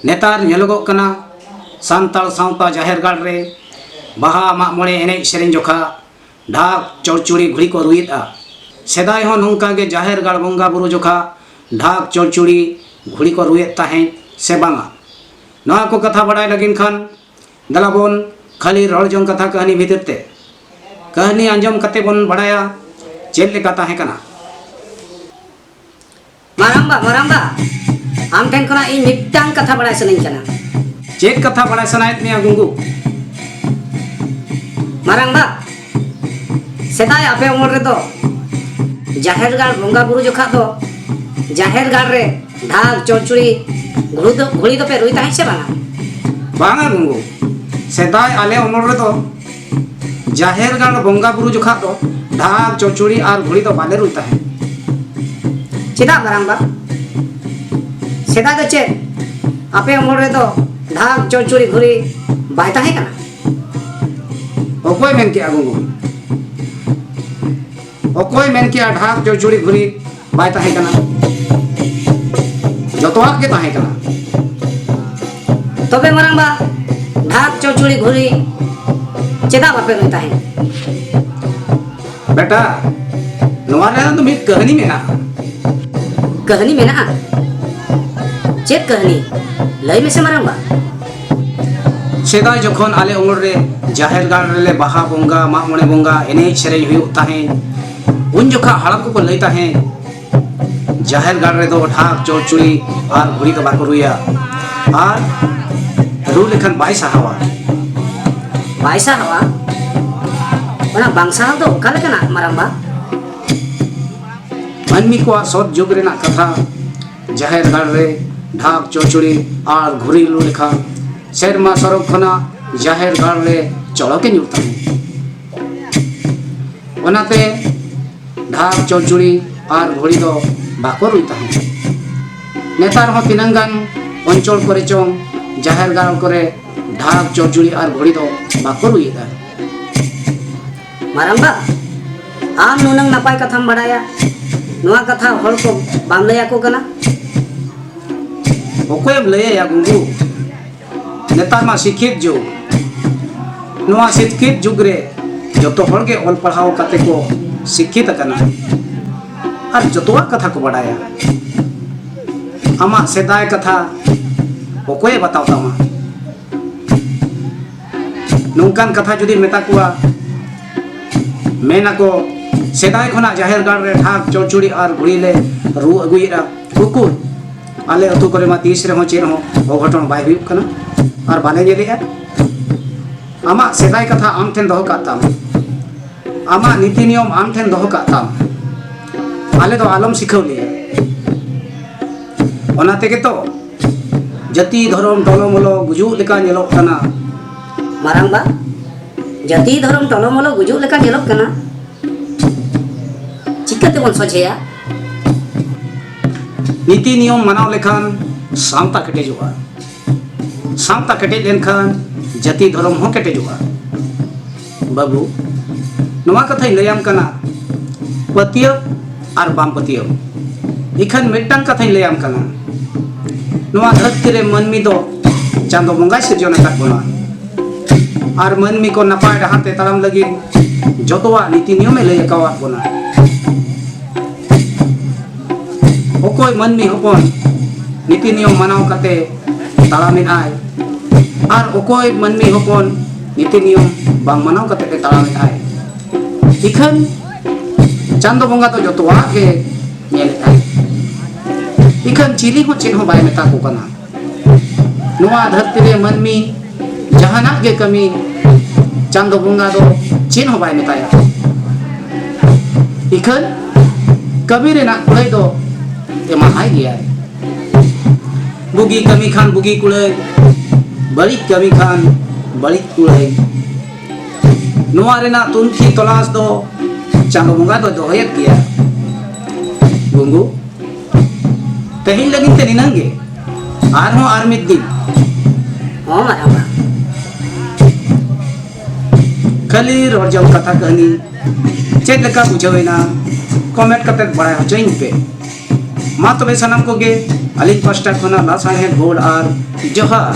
नेतार नेलोगोग कना सांताल सावता जाहेर गाड़ रे बाहा माग मोड़े एनेज सेरेñ जोखा ढाक चौड़चुड़ी घुड़ी को रुईदा सेदाय हो नोंका गे जाहेर गाड़ बंगा बुरु जोखा ढाक चौड़चुड़ी घुड़ी को रुएद ताहें से बांगा नोआ को कथा बड़ाय लगिन खान दलाबोन खाली रड़ जों कथा कहानी भीतर ते कहानी आंजम कते बोन बड़ाया चेल लेका ताहें कना मारांबा आम ठेन खना इन मिट्टांग कथा बड़ाय सनाई कना चेक कथा बड़ाय सनायत मिया गुंगू मारांबा सेदाय आपे उमर रे दो जाहेर गाड़ बंगा बुरु जोखा दो जाहेर गाड़ रे ढाक चौड़चुड़ी घुड़ी दो पे रुई ताहें से बांगा बांगा गुंगू सेदाय आले उमर रे दो जाहेर गाड़ बंगा बुरु जोखा दो ढाक चौड़चुड़ी और घुड़ी दो बाले रुई ताहें चिदा मारांबा सेदा दो चे आपे उमर रे दो ढाक चौड़चुड़ी घुड़ी बाय ताहें कना ओकोय मेन के गुंगू ओकोय मेन के ढाक चौड़चुड़ी घुड़ी बाय ताहें कना जतवाक के ताहें कना तबे मारांबा ढाक चौड़चुड़ी घुड़ी चेदा बापे रुई ताहें बेटा नोआ रे तो मिट कहानी मेना कहानी मेना चेक कहानी लई में से मारांबा सेदाय जखन आले उमर रे जाहेर गाड़ रे बाहा बंगा माग मोड़े बंगा एनेज सेरेñ हुयुग ताहें उन जोखा हाड़ाम को लई ताहें जाहेर गाड़ रे दो ढाक चौड़चुड़ी और घुड़ी दो बाको रुया और रू लेखन बाय साहावा बायसा हवा ओना बांगसा दो ओका लेकना मारांबा मानमी को सत जुग रेना कथा जाहेर गाड़ रे ढाक चौड़चुड़ी और घुड़ी लू लेखा सेरमा सरक खना जाहेर गाड़ रे चौड़के ᱧᱩᱨ ताहें ओनाते ढाक चौड़चुड़ी और घुड़ी दो बाको रुई ताहें नेतार हो तिनंगान अंचल करे चों जाहेर गाड़ करे ढाक चौड़चुड़ी और घुड़ी दो बाको रुईदा मारांबा आम नुनंग नापाय कथाम बड़ाया नुआ कथा हर को बाम लया को कना ओकोयम लया गुंगू नेतार मा शिक्षित जुग नुआ शिक्षित जुग रे जतो हर के ऑल पढ़ाओ कते को शिक्षित कना और जतोवा कथा को बड़ाया आमा सेदाय कथा ओकोय बताओ तामा नौकान कथा जुदी मेता कुआ मेना को सेदाय खना जाहेर गाड़ रे ढाक चौड़चुड़ी और घुड़ी ले रू अगुईरा कुकु आले अतु करे मा तीस रे हो चेन हो अघटन बाय हुयुग कना और बाले जेलेया आमा सेदाय कथा आम ठेन दोहो काताम आमा नीति नियम आम ठेन दोहो काताम आले दो आलम सिखाव लिया ओना तेगे तो जति धर्म टलोमलो गुजु लेका नेलोग कना मारांबा जाति धर्म टलोमलो गुजु लेका नेलोग कना चिकाते बन सोझेया नीति नियम मनाव लेखान सामता केटेजुआ सामता केटेज लेनखान जाति धर्म हो केटेजुआ बाबू नोआ कथाई लयाम कना पतियो और बाम पतियो इखन मिट्टांग कथाई लयाम कना नोआ धरती रे मनमी दो चांदो बंगाय सिरजन अकाद बोना और मनमी को नपाय डहाते ताड़ाम लगी जतोवा नीति नियमे लय अकावाद बोना ओकोय मनमी हपन नीति नियम मानाव कते ताड़ामिन आय और ओकोय मनमी हपन नीति नियम बांग मानाव कते ताड़ामिन आय इखन चांदो बंगा तो जतोवा के नेल आय इखन चिली हो चेन हो बाय मेता को कना नोआ धरती रे मनमी जहाना के कमी चांदो बंगा दो चेन हो बाय मेताया इखन कबीर ना कुड़ै दो एमाहाय गया बुगी कमी खान बुगी कुड़ै बड़ी कमी खान बड़ी कुड़ै नोआ रेना तुनखी तलाश दो चांदो बंगा दो दोहयत गया गुंगू तेहिल लगिन ते निनंगे आर मिद दिन हो मारांबा खाली रजम कथा कहानी चेक लेका बुझावेना कमेंट करते बड़ा हचोइन पे मा तबे सनम को गे अलिन पास्टा खना लासाहे गोड़ और जोहार।